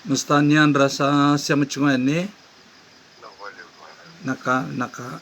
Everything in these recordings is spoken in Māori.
Musta niyan rasa siya macungan ni naka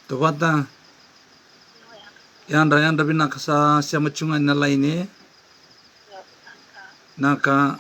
tawata yan rabi nakasa siya macungan na lain naka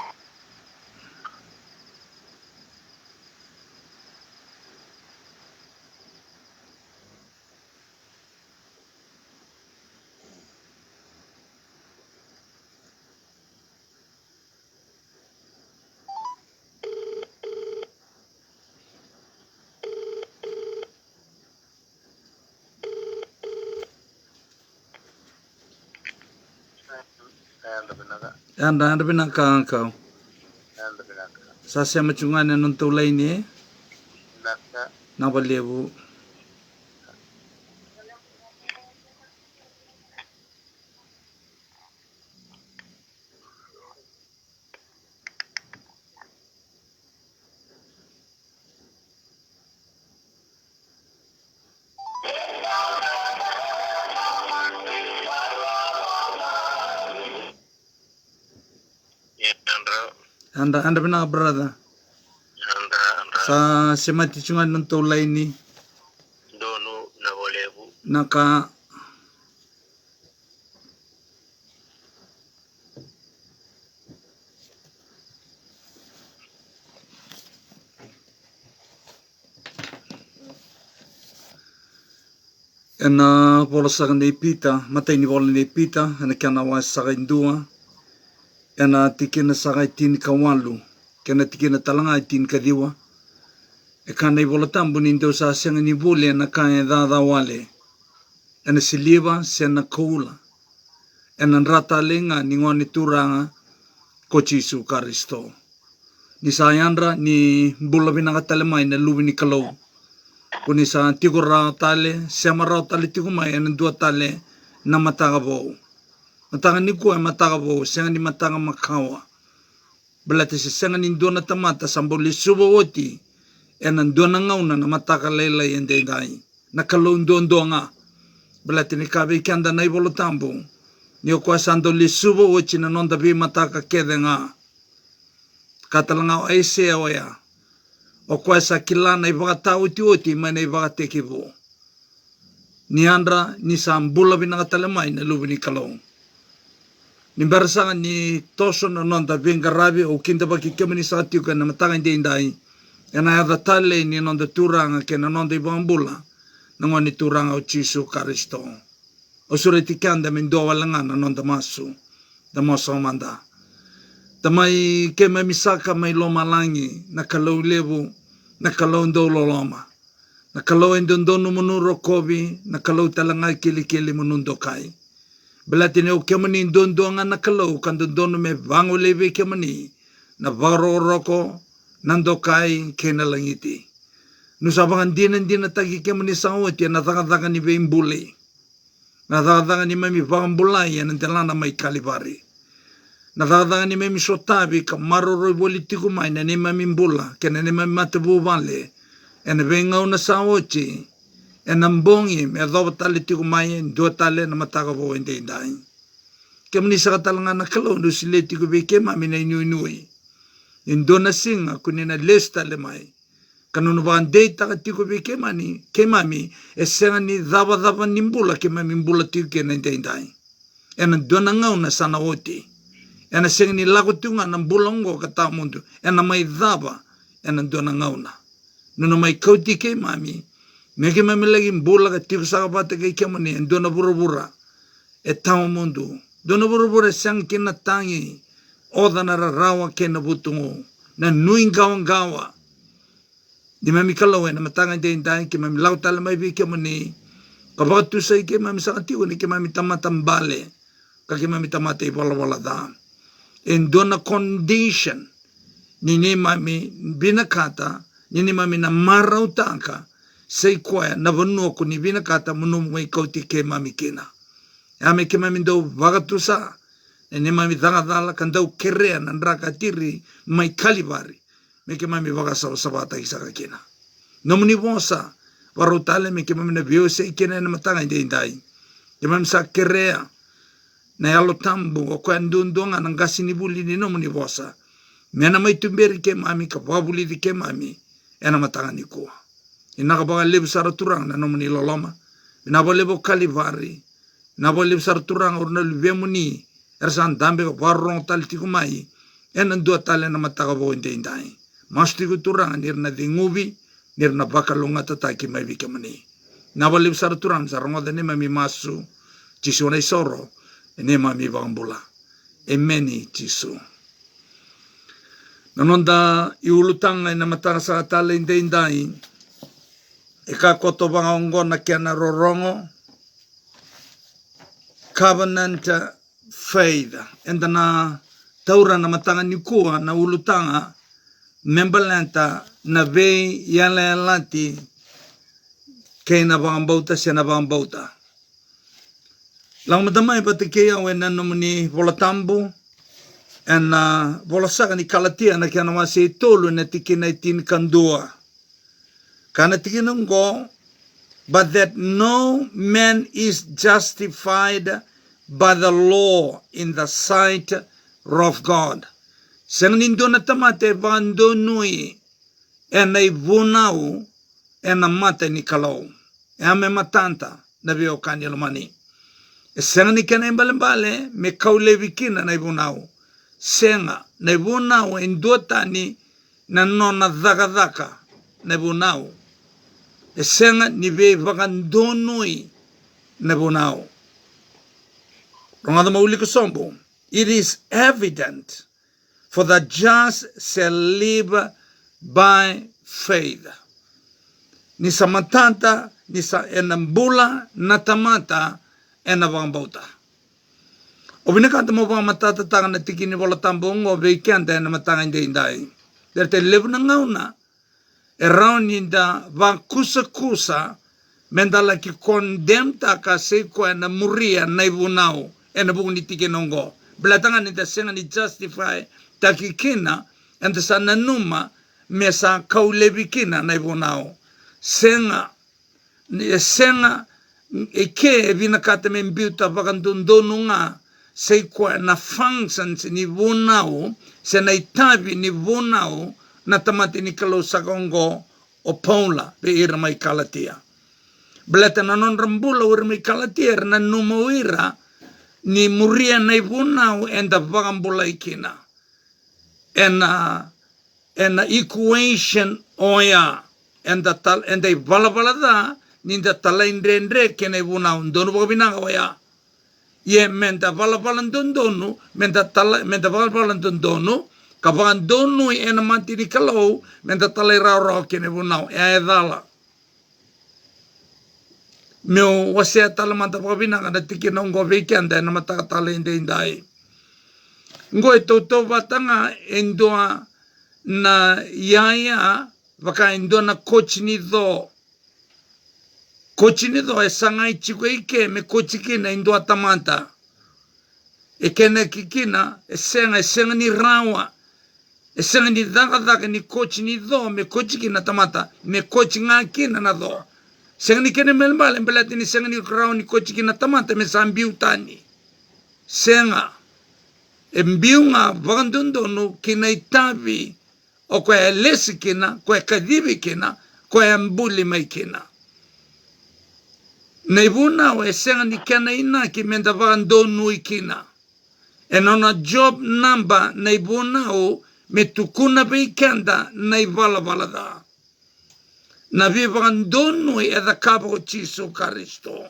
yan rabi nakakaw sa siya macungan na nung tulay ni nabalibu anda bina brother sa semati cungan nung tulay ni dono na bolebu naka ena polosa ni pita matay ni bola ni pita ana kana wa sa indua ena tikina sa tin kawalu kana tikina talanga tin kadiwa e kana bola tambu ni ndo sa senga ni bole na kana da wale ena siliva sena kula ena rata lenga ni ngoni turanga ko Jisu Kristo ni sayandra ni bula binakatalmay na lubi ni kalaw kuni sa tigo raw tale sema raw tale tigo may ena dua tale na matagabo matanga ni ko matagabo senga ni matanga makawa belate si senga ni dona tamata samboli subo woti ena dona ngauna na mataka lela yende dai na kalaw dondo nga belate ni kabe kanda na ibolo tambo ni ko sando li subo woti na nonda bi mataka kede nga katalanga ai se oya o kwa sa kilana ibagata uti mana ibagate kibo ni andra ni sambula binakatalamay na lubi ni kalaw ni barasa ni toso na nonda bingarabi o kinda bakikemani sa atiu ka na matanga hindi inday yana yada tale ni nonda turanga ke na nonda ibangambula nangwa ni turanga o Jisu Kristo o suritikanda mindoa walanga na nonda masu da maso manda tamay ke mamisaka may lomalangi na kalaw lebu na kalaw ndolo loma na kalaw endondo munuro kobi na kalaw talangay kilikili munundo kai belati ne okemani ndondo nga na kalaw kandondo me vango lebe kemani na varo roko nando kai kenalangiti nusabangan din na tagi kemani sawati na takataka ni beimbuli na takataka ni mami vangambulay na telana may kalibari nakakatanga ni mami sotabi ka maroroy politiko may na ni mami mbula kena ni mami matabu vale ena bengaw na sawochi ena mbongi me adho tali tiko may dua tali na mataka po hindi inday kemani sa katalanga na kalaw no sile tiko beke mami na inui indo na singa kunina lesta le may kanunu ba data ka tiko beke mani ke mami esenga ni dava ni mbula ke mami mbula tiko kena inday ena dua na ngaw na sana oti ena seng ni lago tunga ng bulongo kata mundo ena may daba ena dona ngauna nuno may kauti kay mami meke mami lagi bula ka tiko sa kabate kay kemani en dona burubura tao mundo dona burubura siyang kinatangi oda nararawa kinabutungo na nuing gawang-gawa di mami kalaw na matangay din tayo kay mami lago tala may bi kemani kabatu say kay mami sa katiwa ni kay mami tamatambale kay mami tamatay wala-wala daan in dona condition nini mami binakata, nini mami na marautaka, sei koe na vanua ko ni binakata munum ngai kauti ke mami kina. Ame ke mami dau vagatusa, nini mami dangadala kan dau kerea na nraka tiri mai kalivari, me ke mami vagasawa sabata isaka kina. Nomuni vosa, warutale me ke mami na viose ikena na matanga indai. Ke mami sa kerea, na yalo tambu o koe ndundunga na ngasi ni buli ni nomuni vosa. Mena mai tumberi ke mami ka wabuli di ke mami ena matanga ni kua. Ina ka baga lebu sara turang na nomuni loloma. Ina ba lebu kalivari. Ina ba lebu sara turang orna luvemu ni. Ersan dambe ka warrong tali tiku mai. Ena dua tali na mataka bo inte indai. Masti ku turang nirna di ngubi. Nirna baka lunga tataki mai vike mani. Ina ba lebu sara turang sarangoda ni mami masu. Jisu na isoro. Ene mami vambula. Emeni Jisu. Nanonda iulutanga ina matanga sa tala indai e ka koto bangaongo na kia na rorongo covenant faith enda na taura na matanga ni kua na ulutanga membalanta na vei yale lati kei na bangambauta siya na bangambauta lang madamay pati kaya wena nomuni volatambu en volasaka ni kalatia na kia nama se tolu na tikina itin kandua. Kana tikina ngo, but that no man is justified by the law in the sight of God. Sang nindo na tamate vando nui enai vunau ena mate ni kalau. Ame matanta na vio kanya lumani. Sang ni kena imbale me kaulevikina na vunau. Senga, na vunau in duatani na nona dhaka na vunau. E senga ni ve vakandonui na vunau. Rongada mauli ko sombo. It is evident for the just shall live by faith. Ni sa matanta, ni sa enambula natamata enavambauta. O binakata mo pa matatatangan na tikini wala tambong o veikianta na matanga indai. Derte levu na ngauna. Around inda va kusa mendala ki condemta ka seiko na muria na ibunao ena bungi tikinongo. Belatangan inda senga ni justify takikina enta sa nanuma mesa kaulevikina na ibunao. Senga eke binakata membiuta vakandundono nga sei kwa na functions ni vunau se na itavi ni vunau na tamati ni kalau sakongo o paula be ira mai kalatia beleta na non rambula ura mai kalatia na numawira ni muria na vunau enda vagambula ikina ena equation oya enda vala da ninda talaindrendre kene vunau ndono bobinanga oya ye menta valalan dondonu menta valalan dondonu kavan donu ena mati di kalau menta talera ro kene bunau e dala meu wase tala manta bobina kada tikina ngo weekend na mata tala indai ngo to batanga endoa na yaya vaka endona coachini do e sangai chiko ike me kochikina indo atamanta. E kene kikina e senga ni rawa. E senga ni daga ni kochini do me kochikina tamata. Me kochinga kina na do. Senga ni kene melmbale mbelati ni senga ni rawa ni kochikina tamata me sambiu tani. Senga. E mbiu nga vagandondo kina itavi. O kwa lesi kina, kwa kadivi kina, kwa mbuli mai kina. Nei vunau e senga ni kena ina ki menda vakandonu ikina. E nona job number nei vunau me tukuna pe ikenda nei vala da. Na vi vakandonu e da kapo Jisu Karisto.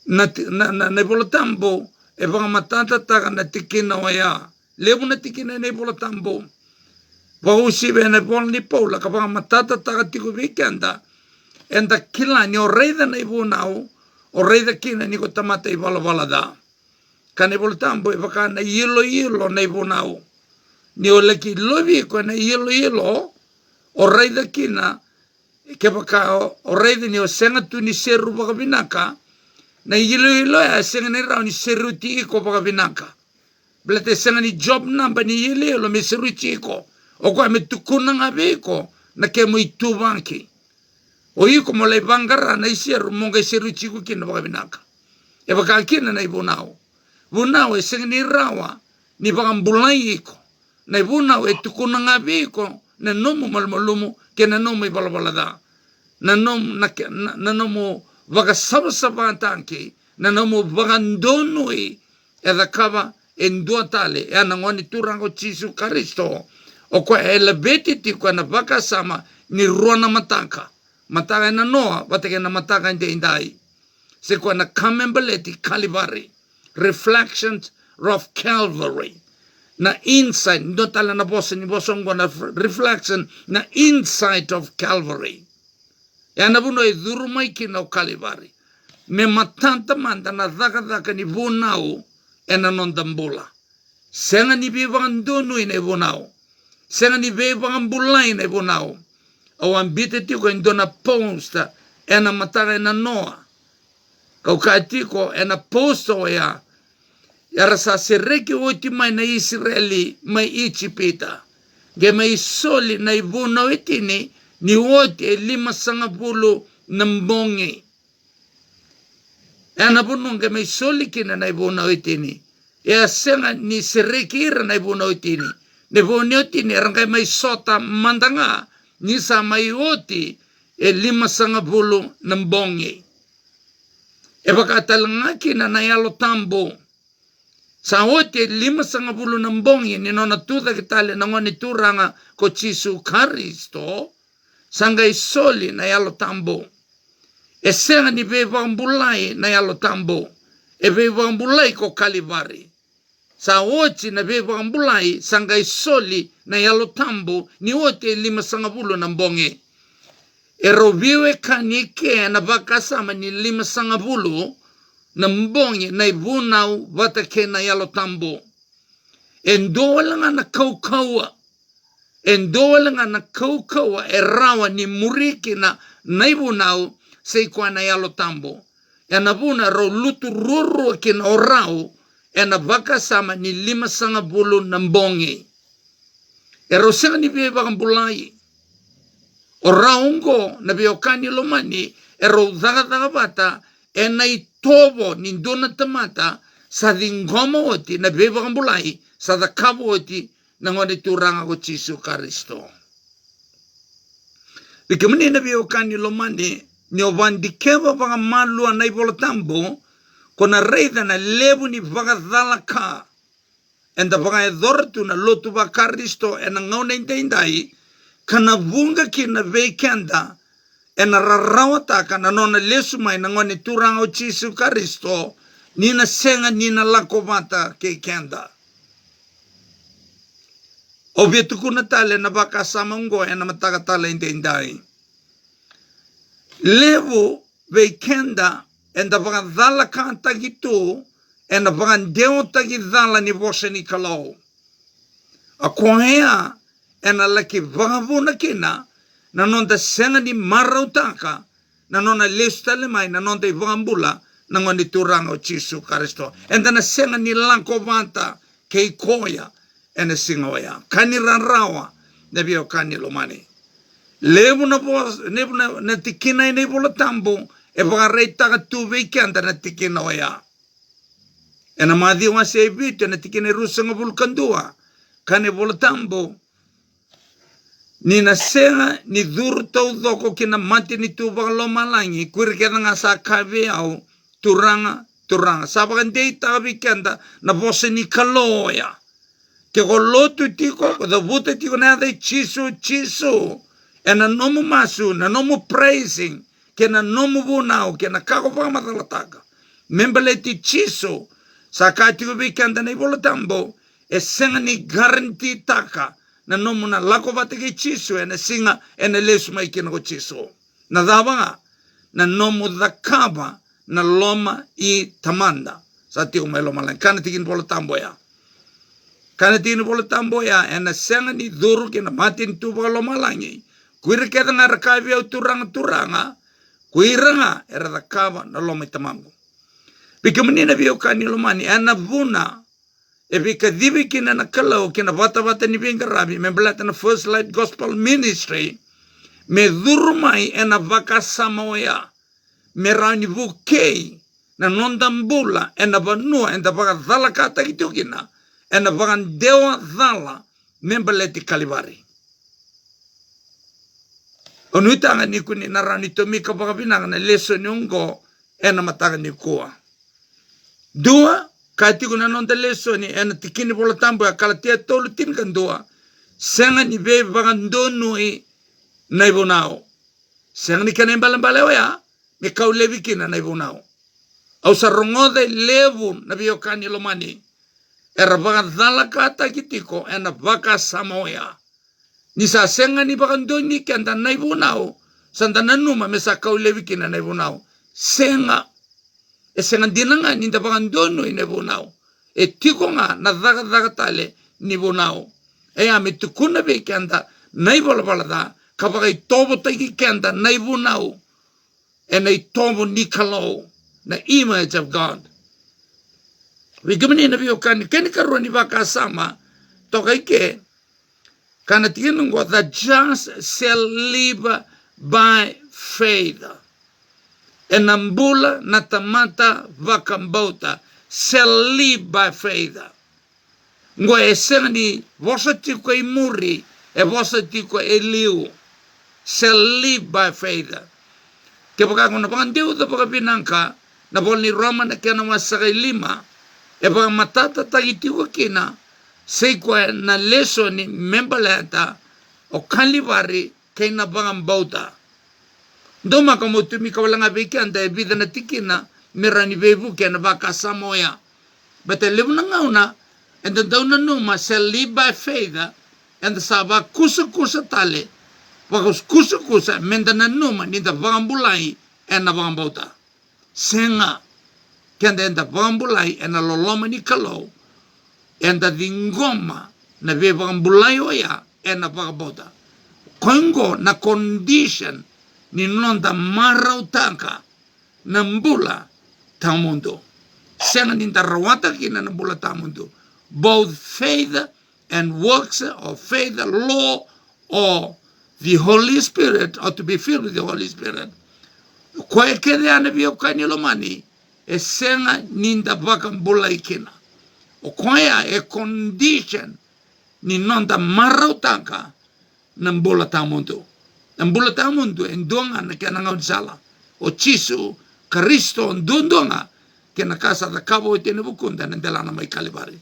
Na volatambo e vakamatata taka na tikina oya. Levu na tikina nei volatambo. Vahusive na vola ni paula ka vakamatata taka tiku vikenda. Enda kila ni o reida na ibunau, o reida kina ni ko tamata i vala da. Kane voltambo i vaka na yilo na ibunau. ni o laki lovi ko na yelo o raida kina ke baka o raida ni o senga tu ni seru baka binaka na yelo ya senga ni rau ni seru ti ko baka binaka blate senga ni job namba ni yelo me seru ti ko o ko me tukuna ngabe ko na ke mo itu banki o iko mo le bangara na seru mo ga seru ti ko kina baka binaka e baka kina na ibunao bunao e senga ni rawa ni baka mbulai iko na ibunao e tukuna ngabe ko na nomu malmalumu ke na nomu ibalabalada na nomu vaga sabasaba tanki na nomu vaga ndonui e da kava e ndua tale e anangoni turango Jisu Karisto o kwa eleveti ti kwa na vaga sama ni ruana mataka e na noa vateke na mataka inde indai se kwa na kamembeleti Calvary reflections of Calvary na insight ndo tala na bosa ni bosongo na reflection na insight of Calvary ya na buno e dhurumai kina o Calvary me matanta manda na dhaka ni bunau e na nondambula senga ni bivang donu ina e bunau senga ni bivang bulai ina e bunau o ambite tiko ndo na posta e na mataka e na noa kau kaitiko e na posto ya yara sa sereki oti mai na Israeli mai Ichipita. Ge mai soli na ibuna wetini ni oti e 510 nambongi. Ana bununga mai soli kina na ibuna wetini. Ya senga ni sereki ira na ibuna wetini. Ne boni wetini rangai mai sota mandanga ni sa mai oti e 510 nambongi. E baka talanga kina na yalo tambo. Sa ote 510 nambongi ni nona tuda kitale na ngoni turanga ko Jisu Karisto sanga isoli na yalo tambo. E senga ni bevambulai na yalo tambo. E bevambulai ko Calvary. Sa ote na bevambulai sanga isoli na yalo tambo ni ote 510 nambongi. E roviwe kanike na bakasama ni 510 nambongi na ibunau vatake na yalo tambo. Endolanga na kaukaua. Endolanga na kaukaua e rawa ni muriki na ibunau seikwa na yalo tambo. E nabuna ro lutu ruru kina orau e na vakasama ni 510 nambongi. E rosenga ni bie bakambulai. Oraungo na biokani lomani e ro dhaga bata e na itobo ni ndona tamata sa dingoma oti na beba kambulai sa da kabo oti na ngone turanga ko Jisu Karisto. Bikamani na biokani lomani ni ovandikeva vanga malua na ibola tambo kona reida na lebu ni vaga dhalaka enda vaga edortu na lotu va Karisto e na ngone indai kana vunga ki na veikenda e na rarawataka na nona lesu mai na ngone turanga o Jisu Karisto ni na senga ni na lakovata ke kenda. O vietuku na tale na baka samango e na mataka tale indai. Levu veikenda e na baka dhala kanta gitu e na baka ndeo tagi dhala ni vose ni kalau. A kohea e na laki vagavuna kina na nonda senga ni marautaka na nona lesu tale mai na nonda i vagambula na ngoni turanga o Jisu Karisto. E na senga ni lankovata ke ikoya e na singoya. Kani ranrawa na bio kani lomani. Levu na tikina i neibola tambo e vagareitaka tu veikianda na tikina oya. E na madhiwa se evito na tikina i rusanga vulkandua kani bola tambo ni na senga ni dhuru tau dhoko kina mati ni tu bagaloma langi kuiriketa nga sa kawe au turanga. Sabakan deita abikenda na bose ni kaloya. Ke ko lotu tiko, ko da vuta tiko na de Jisu. E na nomu masu, na nomu praising, ke na nomu bunau, ke na kako pamatalataka. Membeleti Jisu, sa katiko bikenda na ibola tambo, e senga ni garanti taka. Na nomu na lako vateke Jisu e na singa e na lesu mai kina ko Jisu. Na dhabanga na nomu dhakaba na loma i tamanda. Sa tiko mai loma lang. Kana tikin polo tambo ya. Kana tini bola tambo ya ena senga ni duru kina matin tu balo malangi. Kuira keda ngara kavi au turanga. Kuira nga era da kava na loma tamango. Bika menina vio kani lomani ena vuna. E bika divi kina na kalau kina vata ni vinga rabi. Membelata na First Light Gospel Ministry. Me duru mai ena vaka samoya. Me rani vukei. Na nondambula ena vanua ena vaka dhala kata gitu kina. Ena vakan dewa dhala membeleti kalivari. Onuitanga ni kuni narani tomika pakapinanga na leso ni ungo ena mataka ni kuwa. Dua, kati kuna nonda leso ni ena tikini pola tambo ya kalatia tolu tinkan dua. Senga ni vei vakan donui na ibunao. Senga ni kane mbalambalewa ya, me kau levi kina na ibunao. Au sarongode levu na biokani lomani. Era baka dhala kata kitiko ena baka samoya. Nisa senga ni baka ndoni kanda naibunao. Santa nanuma mesa kau levi kina naibunao. Senga. E senga dinanga ninda baka ndono naibunao. E tiko nga na dhaga tale nibunao. E ame tukuna be kanda naibola balada. Kapaka itobo taiki kanda naibunao. E na itobo nikalo. Na image of God. Wigamani na biyo kani karua ni baka sama toka ike kana tikinungo the just shall live by faith. Enambula na tamata vakambauta shall live by faith. Ngo esenga ni vosa tiko imuri e vosa tiko eliu shall live by faith. Kepaka kuna pangandiu da paka pinangka na bolni Roma na kena masakay 5. E paka matata tagitiwa kina seikwa na leso ni membaleta o kalivari kay na bauta. Doma kamo tumi kawalanga beki anda e vida na tikina mirani bebu kaya na baka samoya. Bata lebu na ngauna and the dauna numa shall live by faith and the saba kusa tale pakus kusa menda na numa ni da bambulai and na bauta. Senga kanda enda bambulai ena loloma ni kalau enda dingoma na ve bambulai oya ena bota kongo na condition ni nonda marautaka na mbula tamundo senga ni tarawata kina na mbula tamundo both faith and works of faith law or the Holy Spirit or to be filled with the Holy Spirit kwa kede ana bio kanilomani e senga ninda baka mbula ikina. O kwaya e condition ni nonda marautaka na mbula tamundo. Na mbula tamundo e ndonga na kia nangau sala. O chisu Kristo ndondonga kia nakasa da kabo ite nebukunda na ndelana mai kalibari.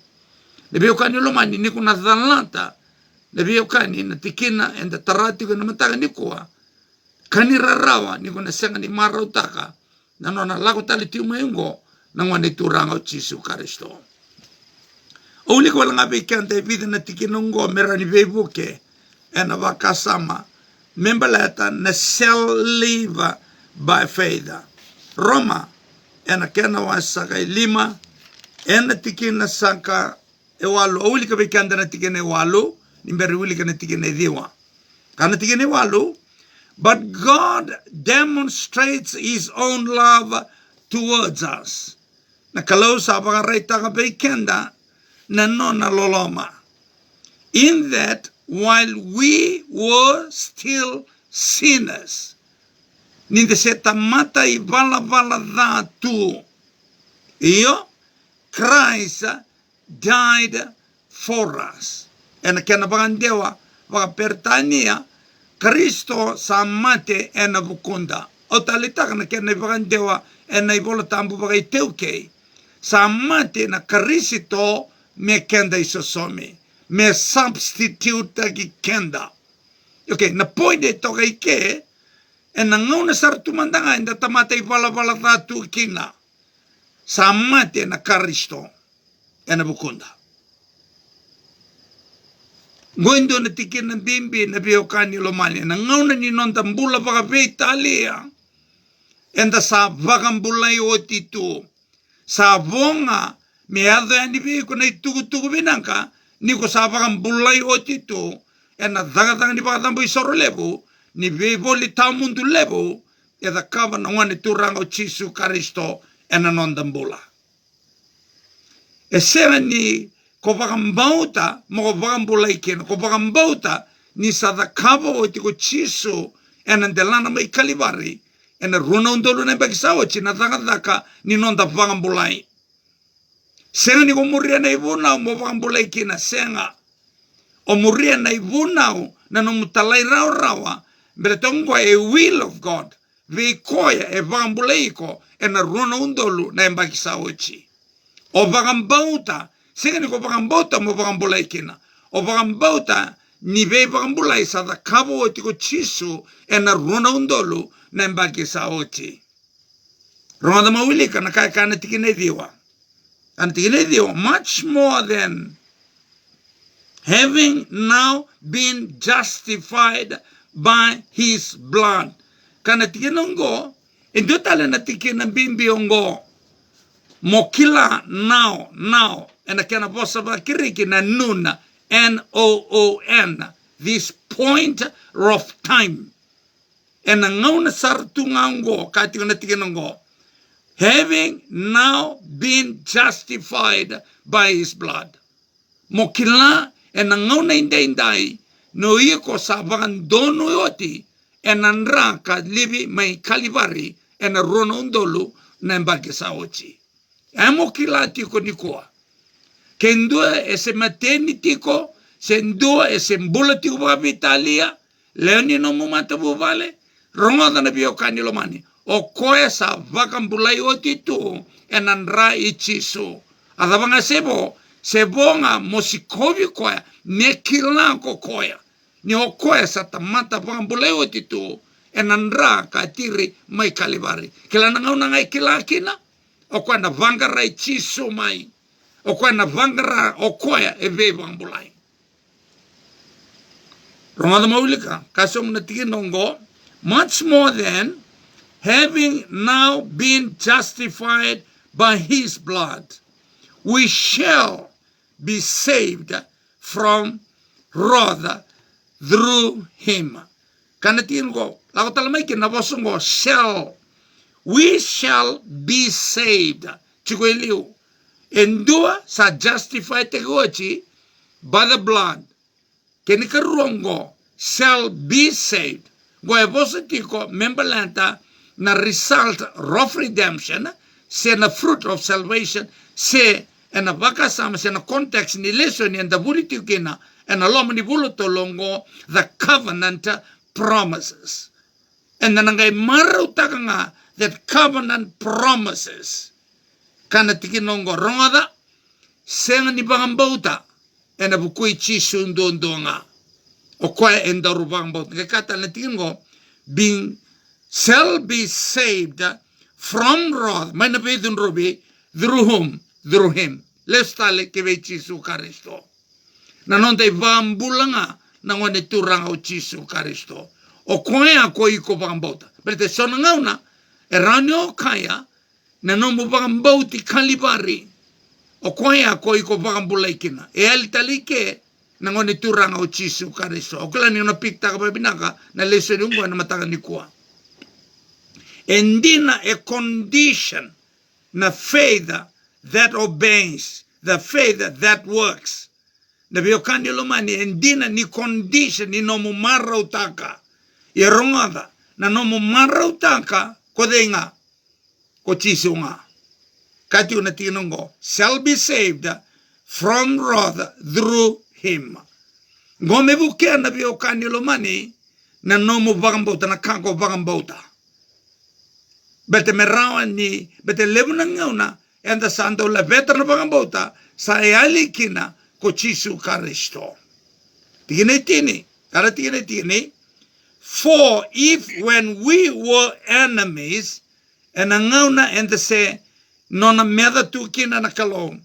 Nebio kani lomani niku na dhalata. Nebio kani na tikina enda tarati ko na mataga nikua. Kani rarawa niku na senga ni marautaka. Na nona lago tali tiu maungo na ngwane turanga o Jesu Kristo. Uli ko wala nga bekanta ibida na tikinungo merani bebuke ena wakasama membalata na shall live by faith. Roma ena kena wasaka 5 ena tikina saka ewalu. Uli ko bekanta na tikina ewalu nimberi uli ka na tikina ediwa. Kana tikina ewalu. But God demonstrates His own love towards us. Na kalau sa pagaraita ka bekenda na nona loloma. In that, while we were still sinners, ninde seta mata I vala dhatu. Iyo, Christ died for us. Ena kena bagandewa, baka pertania, Kristo sa mate ena bukunda. O talita na kena bagandewa, ena ibola tambu baka iteuke. Sa mate na Kristo me kenda isosomi. Me substitute ki kenda. Okay, na poide toka ike, ena ngauna sartu mandanga enda tamata ivala dhatu kina. Sa mate na Kristo ena bukunda. Goindo na tikin ng bimbi na biyokani lomani. Nangauna ni nonda mbula baka beitalia. Enda sa vakambulay o tito. Sa vonga, me ado yan ibi ko na itugu-tugu binangka, ni ko sa pakambulay o tito, ena dagatang ni pakatambo isoro levo, ni beboli tamundu levo, e da kava na ngani turang o Jesu Karisto, ena nondambula. E sera ni ko pakambauta, mo ko pakambulay kena, ko pakambauta, ni sa da kava o tiko Jesu, ena delana mai kalibari, ena runa undolo na bagisawa, china dagataka, ni nonda pakambulay. Senga ni ko muria na ibunau, mo pakambulay kena, senga. O muria na ibunau, na nomutalay rawa, beretongwa e will of God, vi koya e pakambulay ko, ena runa undolo na bagisawa chi. O pakambauta, senga ni ko pakambauta, mo pakambulay kena. O pakambauta, ni be pakambulay sa da kabo o tiko Jesu, ena runa undolo na bagisawa chi. Ronga da mawili ka na kaya kana tikine diwa. And much more than having now been justified by his blood. Kana tikinongo, ito tala na tikinan bimbiongo, mokila now, and I can bossa kiriki na noon, N-O-O-N, this point of time. And ang ngaw na sartungango, kati na tikinongo, having now been justified by his blood. Mokila en nangaw na inday no iko sa bagan dono yoti en nanra ka libi may kalibari en rono undolo na mbake sa ochi. Mokila tiko nikoa. Kendua ese mateni tiko, sendua ese mbula tiko baka Italia, leoni no mumata buvale, ronga na biyo kanilo mani. O koe sa vakambulay o titu enanra ichisu. Adabanga sebo nga mosikovi koe mekilan ko koe. Ni o koe sa tamata vakambulay o titu enanra katiri may kalibari. Kila nangaw na ngay kilakina o koe na vangara ichisu may. O koe na vangara o koe eve vakambulay. Rongada maulika kasom na tikinongo much more than having now been justified by his blood, we shall be saved from wrath through him. Kanatin ko, lako talamay kinabosong shall. We shall be saved. Chikoiliw. Endua sa justified tegochi by the blood. Kinikaruongo shall be saved. Goya positiko membalanta na result of redemption, se na fruit of salvation, se na bakasama se na context ni lesson ni the buliti kina and alom ni buluto longo the covenant promises. And then ngay marutaka nga that covenant promises. Kana tikinongo rongoda se ni bangambauta and abukui chisu ndondo nga o kwa enda rubangambauta. Kata na tikingo being shall be saved from wrath. May napidun rubi, through whom? Through him. Let's tali kebe Jesu Karisto. Nanontay vambula nga nangwane turang o Jesu Karisto. O koe ako iko pangambauta. Pero so nangauna, eranyo kaya, nanomu pangambauti kalibari. O koe ako iko pangambulay kina. E alitalike, nangwane turang o Jesu Karisto. O kala niyo napikta ka pa binaka, na leso yung na matakan ni kuwa. Endina a condition na faith that obeys, the faith that works. Na biyokani lumani endina ni condition ni nomu marautaka. Irongada na nomu marautaka kodenga kochisunga. Kati unatinongo shall be saved from wrath through him. Ngome bukia na biyokani lumani na nomu bagambauta na kako bagambauta. Bete merawan ni, bete lebunang ngauna, enda santo la vetra na pangambauta, sa ealikina ko Jesu Karisto. Tigini, kara tigini, for if when we were enemies, and ngauna enda se, nona meda tukina na kalong,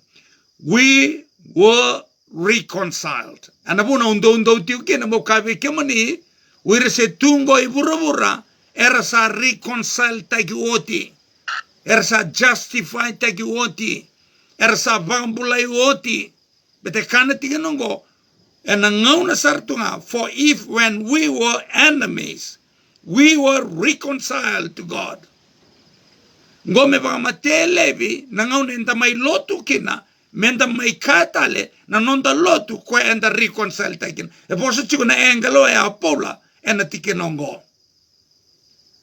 we were reconciled. Anabuna undo tukina mo kabi kemani, we se tungo ibura-bura, era sa reconcile tagioti, era sa justify tagioti, era sa bambulay oti, Bete kana tikinongo, and a ngauna sartunga, for if when we were enemies, we were reconciled to God. Ngome baka matelevi, na ngauna enta may lotu kina, menda may katale, na nonda lotu kwe enda reconcile takin. E posa chiko na engalo e apola, ena tikinongo.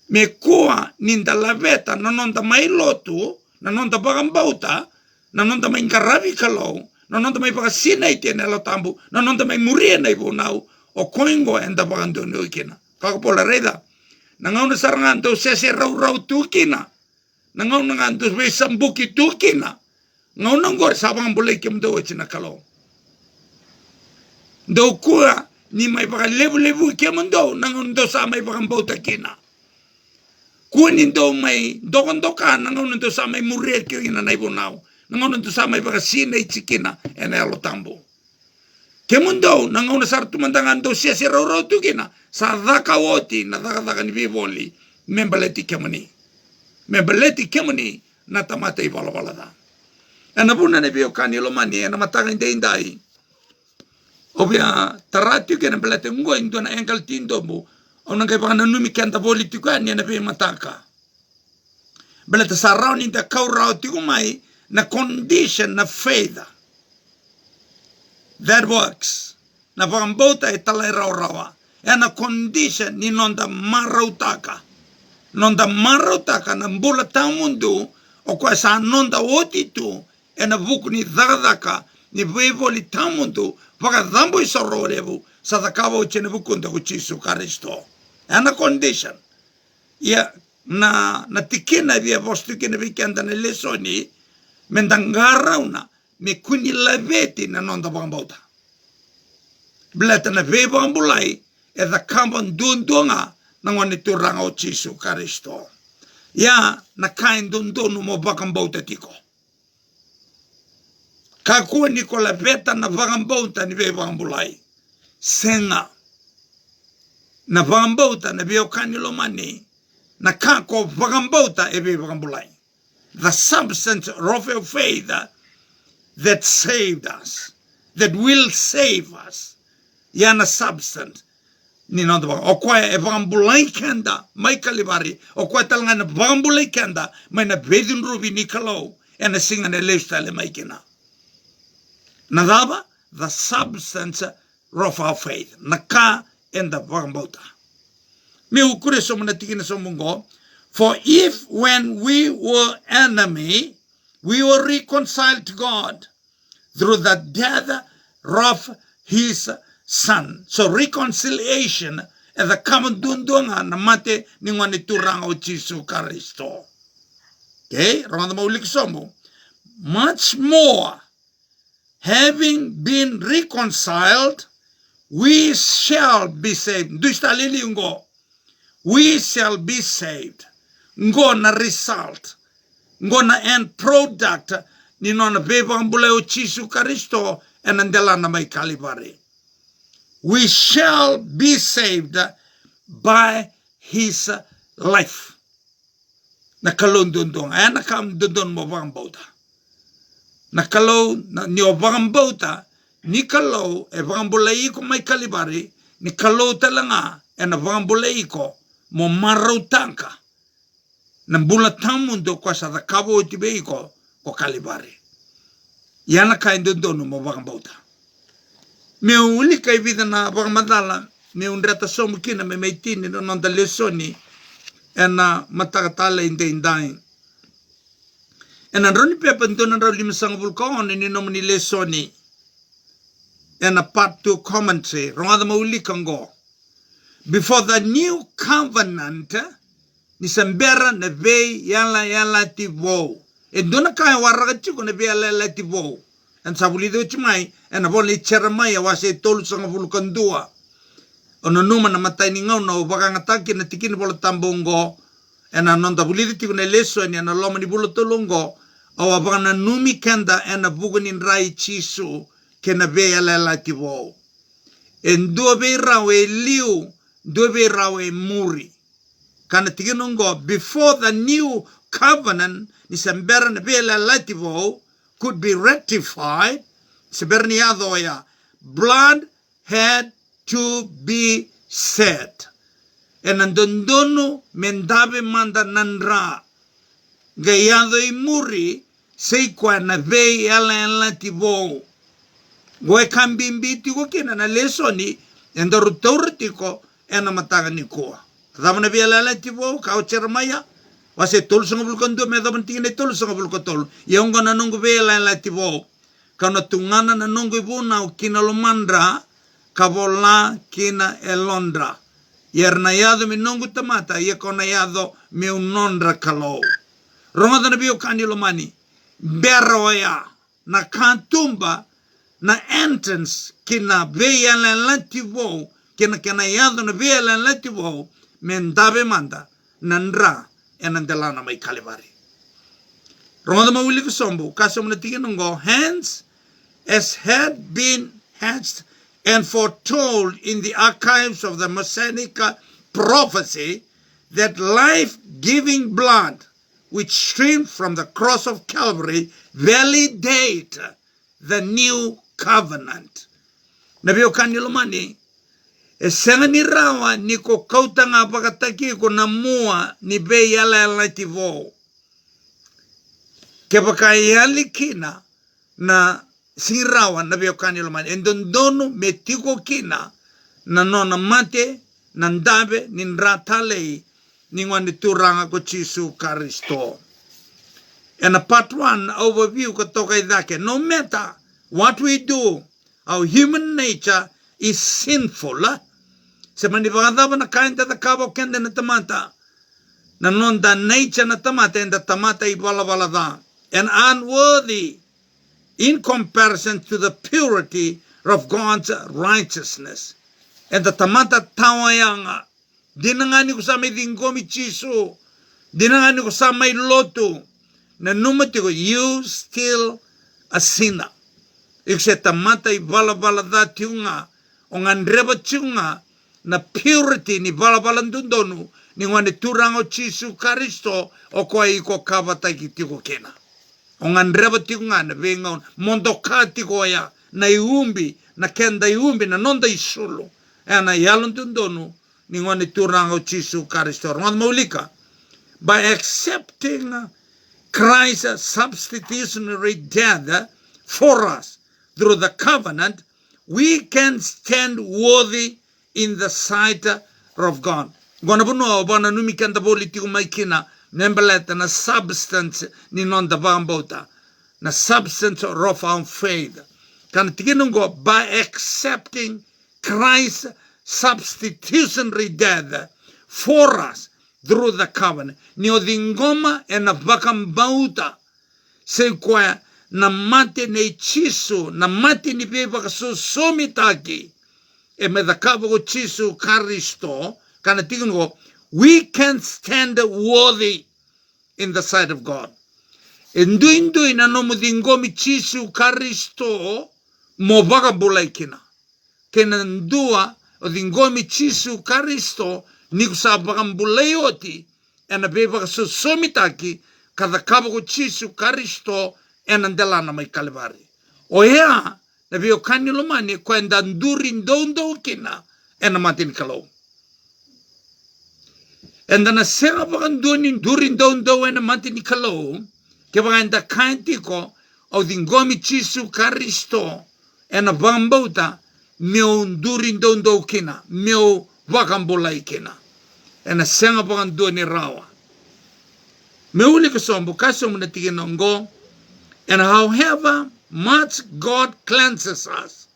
Me kua ninda laveta, na nonda may lotu, na nonda bagambauta, na nonda may ngaravi kalau, na nonda may baka sinay tiyan elo tambu, na nonda may muria na ibu nau, o koingo enda bagandun ukina. Kakapola reda, na ngauna sarangan to sese rau tukina, na ngauna nganto may sambuki tukina, ngauna ngor sabang bulay kim do china kalau. Do kua ni may baka lebu kim do, na ngauna do sa may bagambauta kina. Kunin do may dokan nang unon to sa may murir kina na ibunao nang unon to sa may bakasin na itsikina elo tambo kemundo nang unon sartu mandangan do siya si roro tu kina sa dakawoti na dakadaka ni biboli membaleti kemani na tamata ibalabala da anabuna na biyo kanilo mani na matangin indai obya taratu kena belete ngo indo na engkal tindo mo Onang kay baka nanumikian ta politiko niya na mataka. Bala ta surrounding the kaurao tiko mai na condition na faith. That works. Na pagambota italay raw-rawa. Yan na condition ni nonda marautaka. Nonda marautaka na mbula ta mundo o kwa sa nonda otitu na buku ni dhadaka ni vevoli ta mundo paka dhambo isororevu sa takava uchene bukunda kuchisu karisto. Ana condition. Ya na tikina via vostu kina vikenda na lesoni mendangara una me kuni laveti na nonda bambauta. Bleta na veva ambulai e da kamban dundonga na ngani turanga o chisu karisto. Ya na kain dundonu mo bakambauta tiko. Kakua niko laveta na bakambauta ni veva ambulai. Senga. Na vagambauta na biokani lomani na kako vagambauta ebe vagambulai. The substance of faith that saved us, that will save us. Yana substance ni nonda bang. O kwa e vagambulai kenda mai kalibari. O kwa talanga na vagambulai kenda mai na bedun rubi ni kalau e na singa na lifestyle mai kina. Nadaba the substance of our faith. Naka and the vagambauta. Me ukure somo na tikina somungo. For if when we were enemy, we were reconciled to God through the death of his son. So reconciliation is the common dundunga na mate ni ngani turanga o Jesu Karisto. Okay, ronda maulik somo. Much more, having been reconciled, we shall be saved. We shall be saved. Ngo na result. Ngo na end product. Nino na beba ambule o Jesu Karisto and andela na may kalibari. We shall be saved by his life. Nakalon dundong. Ayan nakam dundong mo bangambauta. Nakalaw ni o bangambauta. Ni kalau e vangambulai ko may kalibari, ni kalau talanga e na vangambulai ko mo marautangka. Nambula tamundo ko sa takabo itibay ko kalibari. Yan na kain doon mo vangambauta. May uli kay vida na vangamadala, may unrata somukina may maitini no nonda lesoni e na matakatala indayin. E na roni pepan doon na raw limasang vulkaon ni nomani lesoni. And a part 2 commentary. Before the new covenant, ni sambera na vei yala tivo. E dona kaya waragachi ko na vei yala tivo. And sabulido chimay, and a boli cheramay, wase tolu sang vulkandua. Ono numa na matay ni ngaw na ubakang atake na tikin bolo tambongo. And anon tabulido tiko na leso, and yan aloma ni bulo tolongo. Awa baka na numi kenda, and a buganin rai chisu. Kena vea la tivo. En dove rawe liu, dove rawe muri. Kana tiginongo, before the new covenant, ni sambera na vea la tivo, could be rectified, seberniado ya. Blood had to be shed. En andondono mendabe manda nandra. Gayado i muri sei kwa na vei ala tivo. Goe kambimbi tiko kina na lesoni enda rutortiko ena mataga nikoa. Tadamana vei ala tivo kau cermaya. Wase tolu sanga bulkondo me daban tingene tolu sanga bulkotol. Yaunga na nongo vei ala tivo. Kana tungana na nongo ibuna o kina lomandra kavola kina elondra. Yerna yado mi nongo tamata ye kona yado mi unondra kalau. Ronga na bio kanilo mani. Beroya na kantumba na entrance kina veya la lativo kina yado na veya la lativo mendabe manda nandra enandelana mai kalivari. Ronga ma uli kusombo kasom na tiginongo hence as had been hatched and foretold in the archives of the Messianic prophecy that life-giving blood which streamed from the cross of Calvary validate the new covenant. Nabio kanilumani esenga ni rawa niko kautanga pakataki ko namua ni be yala lativo. Kepakayali kina na sirawa nabio kanilumani endondono metiko kina na nona mate nandabe ninratale ningwani turanga ko Chisu Karisto. And a part 1 overview katoka idake. No matter what we do, our human nature is sinful. Semani pagandaba na kain tata kabo kende na tamata. Na nonda nature na tamata and the tamata ibalabalada. And unworthy in comparison to the purity of God's righteousness. And the tamata tawayanga. Dinangani ko sa may dinggomi Chisu. Dinangani ko sa may loto. Na numati ko, you still a sinner. Ikse tamata i bala da tiunga. O ngandreba tiunga. Na purity ni bala ndundonu. Ni ngwane turango Chisu Karisto. O kwa iko kavata kitiko kena. O ngandreba tiunga na venga. Mondokati ko ya. Na iumbi. Na kenda iumbi. Na nonda isulu. Na yalon ndundonu. Ningwani turango Chisu Karisto. Maulika. By accepting Christ's substitutionary death for us through the covenant, we can stand worthy in the sight of God. Gona buno bana numikanda politiko maikina nembeleta na substance ni nonda bambota na substance of our faith. Kan tiginungo by accepting Christ's substitutionary death for us through the covenant. Ni odingoma e na vakambauta se kwa na mate ne Chisu na mate ni beba kaso somitaki e me the kava ko Chisu Karisto kana tigingo we can stand worthy in the sight of God. Indui na no mudingomi Chisu Karisto mo vakabulai kina kena ndua odingomi Chisu Karisto ni kusabakambulai oti ena beba kaso somitaki kada kava ko Chisu Karisto ena ndelana mai Kalivari. Oya na bio kanilomani kwenda nduri ndondo kina ena matini kalau. Enda na senga pakanduni nduri ndondo ena matini kalau ke pakanda kantiko o dingomi Chisu Karisto ena bambauta meu nduri ndondo kina meu vakambulai kina ena senga pakanduni rawa. Meuli kasombo kasombo na tiginongo. And however much God cleanses us,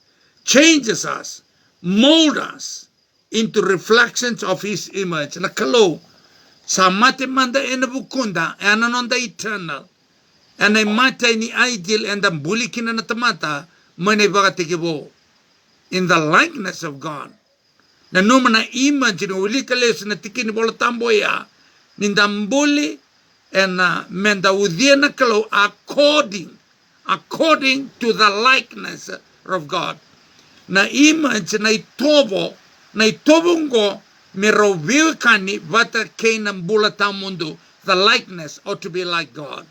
changes us, molds us into reflections of His image. Na kalo, sa mate manda ena bukunda, ena nonda eternal, ena mate ni ideal, enda bulikina na tamata, mene bagatikibo, in the likeness of God. Na numa na image, na ulikales na tikini bola tamboya, nindambuli, and menda udhiana kalo according to the likeness of God. Na image na itobo ngo meroviu kani vata kena mbula tamundu. The likeness ought to be like God.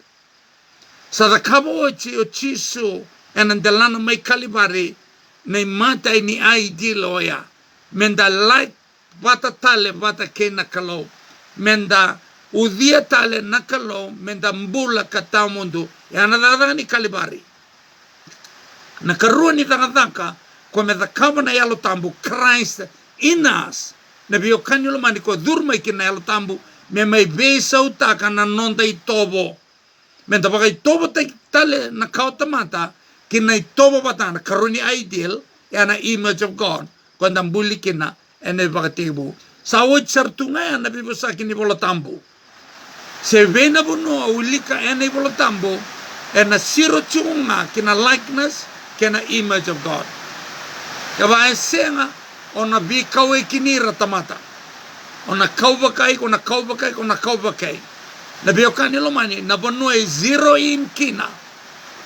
So the kabo o Chisu and the land may kalibari nei mata ni ai diloya menda light vata tale vata kena kalau menda udia tale nakalo menda mbula katamundu yana ni kalibari nakarua ni tangataka come the covenant yalo tambu Christ in us na bio kanyulo mani ko durma ikina yalo tambu me mai besa utaka na nonda itobo menda baka itobo tale na kauta mata kina itobo batana karuni ideal yana image of God kwanda mbuli kina ene baka tebu sa wo sartunga yana bibo sa kini bolo tambu se vena bono ulika ene bolo tambu ena siro chunga kina likeness kina image of God kaba esenga ona bi kawe kini ratamata ona kaubakai na biokani lomani na bono e zero in kina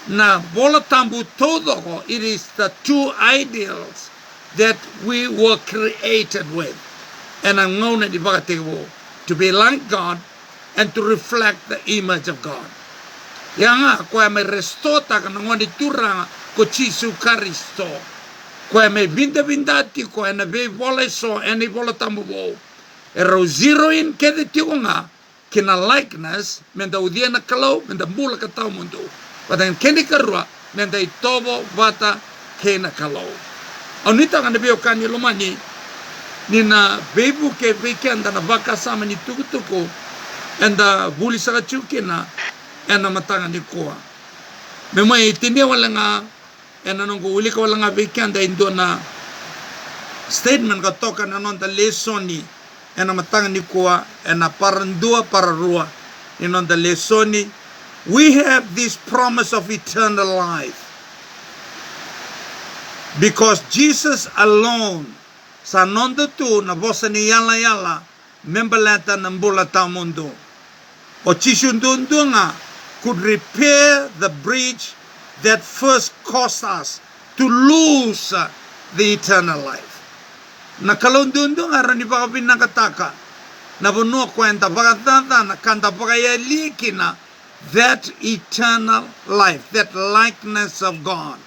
na bola tambu todo it is the two ideals that we were created with and I'm known at the to be like God and to reflect the image of God yanga kwa me restota kana ngoni turanga ko Jesu Kristo kwa me vindati ko na be vole so any vola tambu bo ero zero in kede tiunga kina likeness menda udia na kalau menda mula katau mundo padang kendi karua menda itobo vata kena kalau onita ngana bio kani lomani nina bebu ke weekend na vaka sama ni tukutuko enda buli saka chukina ena matanga ni koa me mai tinia wala nga ena nongo uli ka wala nga weekend indo na statement ka toka na non da lesoni ena matanga ni koa ena parandua pararua in the lesoni we have this promise of eternal life because Jesus alone sa nondo tu na bosa ni yala membalata na mbula tamundo o chishundundunga could repair the breach that first caused us to lose the eternal life na kalundundunga rani baka pinakataka na bunua kwenta baka tata na kanta baka yalikina that eternal life that likeness of God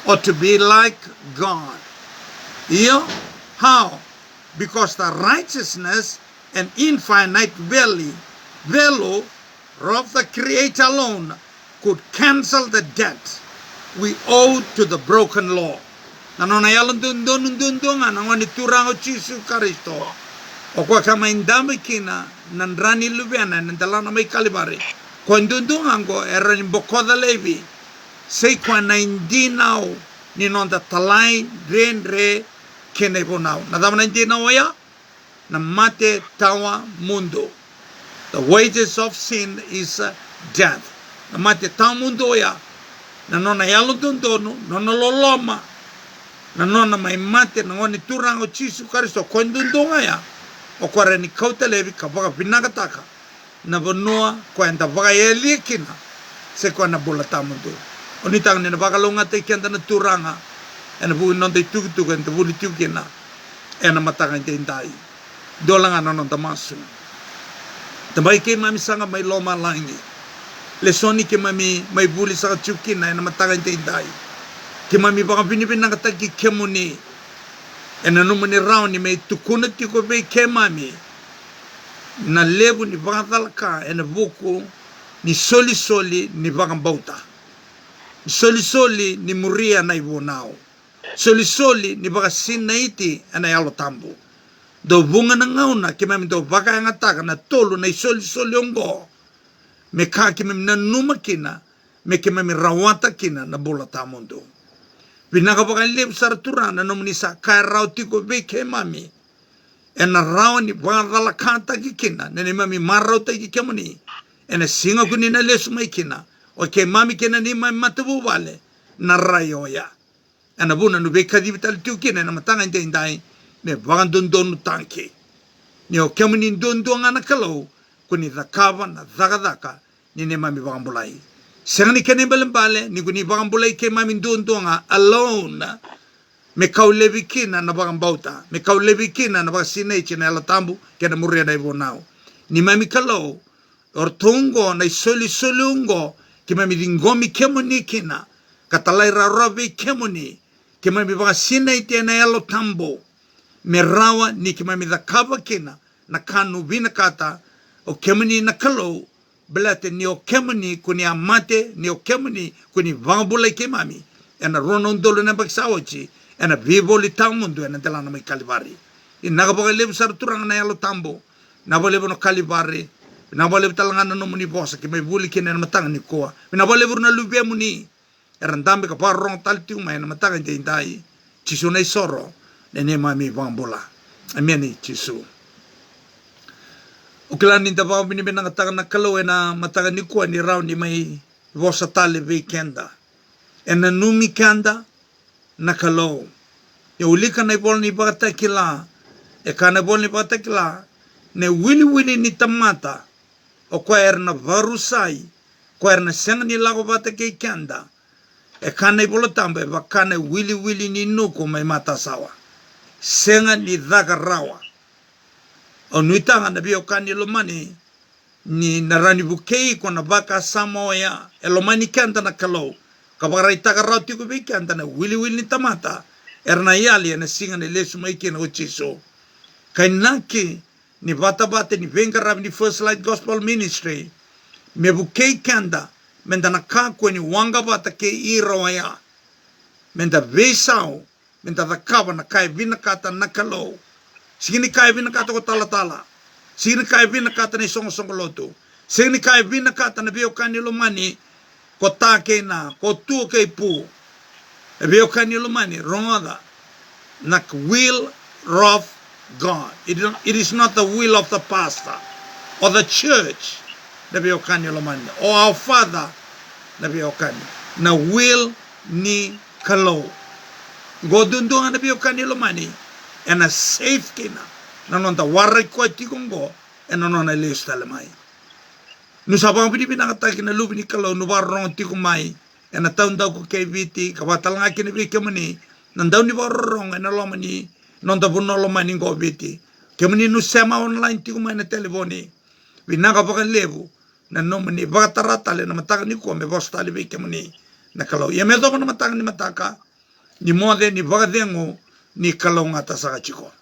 or to be like God. How? Because the righteousness and infinite value of the Creator alone could cancel the debt we owe to the broken law. Nanona yalan dundunga nangoni turango Jesu Kristo. O kwa kama indami kina nandrani lubiana nandalana may kalibari. Kwa ndundunga ngo erani bokoda levi. Say kwa na indinaw ni nonda talay renre kenebo now. Nadama na indinaw ya na mate tawa mundo. The wages of sin is death. Na mate tawa mundo ya na nona yalo dundono nona loloma na nona may mate na ngoni turango Jesu Kristo kwa ndundunga ya o kwa reni kauta levi kapaka pinakataka na bonua kwa enda baka yelikina se kwa na bola tamundo. Onitang ni na baka longa te kianda na turanga ena bui nonde tukutuka enta buli tukina ena matanga ente indai dolanga na nonda masu tambai ke mami sanga may loma langi lesoni ke mami may buli saka tukina ena matanga ente indai ke mami baka pinipin nakataki kemuni ena numuni rauni may tukuna tiko be ke mami na lebu ni baka talaka ena buku ni soli ni baka bauta soli ni muria na ibonao soli ni baka sinaiti ana yalo tambu do bunga na ngauna kimami do baka ngataka na tolu na soli ongo me ka kimami na numa kina me kimami rawata kina na bola tamundo binaka baka lep sarturana no munisa ka rauti ko be ke mami ena rawani baka dalakanta kina nene mami marauta kemuni ena singa kunina lesu mai kina o ke mami kena ni mai matabu vale na rayoya ana buna no be kadi vital tukina na matanga indai me vagan dondonu tanki ni o kemuni dondonga na kalau kuni zakava na zagadaka ni ne mami vagan bulai sengani kene balembale ni kuni vagan bulai ke mami dondonga alone me kaulevi kina na vagan bauta me kaulevi kina na vagan sinechi na alatambu kena muria dai bonao ni mami kalau ortungo na soli ungo kimami dingomi kemuni kina katalai rawe kemuni kima mi baka sina ite na yalo tambo me rawa ni kima mi da kava kena na kanu vina kata o kemuni na kalau belate ni o kemuni kuni amate ni o kemuni kuni vambula kemami ena ronon dolo na baksaochi ena vivo li tamundu ena telana mai kalivari in naga baka lebu sar turang na yalo tambo na boleh no kalivari na boleh talangana no muni bosa kima buli kena matanga ni koa na boleh na lube muni erandambe ka parong talti umay na matanga jindai chisu na isoro nene mami vambula ameni chisu ukilan ninta pa binibina katanga na kalau na matanga ni kuwa ni round ni may vosa tali weekenda ena numi kanda na kalau ya ulika na ibol ni pakatakila kana bol ni pakatakila ne wili ni tamata o kwa na varusai kwa na senga ni lago patake kanda kana ibolo tambe bakana wili ni nuko may mata sawa senga ni dhaga rawa o nuitanga na bio kani lomani ni narani bukei kona baka samoya elomani kanta na kalau kabara itaka rauti ko biki kanta na wili ni tamata erna yali na singa na lesu maiki na uchiso kainaki ni bata ni vengarab ni First Light Gospel Ministry me bukei kanda menda na kakwe ni wanga bata ke irawaya menda vesao menda da kaba na kai vina kata na kalau sini kai vina kata ko tala sini kai vina kata ni songo loto sini kai vina kata na bio kani lomani ko take na ko tu ke pu bio kani lomani ronga na will of God. It is not the will of the pastor or the church na bio kani lomani or our father na bio kani na will ni kalau godundunga na bio kani lomani and a safe kina na nonta warai ko tikongo and nona lista lemai nu sabang pidi pinakata kina lubi ni kalau nu barong tikumai and a taun daw ko KVT kawatalanga kina bi kemani nandaw ni barong and lomani nonta buno lomani go biti kemani nu sema online tikumai na telefoni binaka pakan lebu na nomani bakatarata le na mataka ni ko me bosta le bi kemani na kalau ya me do na mataka ni mataka ni mode ni bagadengo ni kalau ngata sa chiko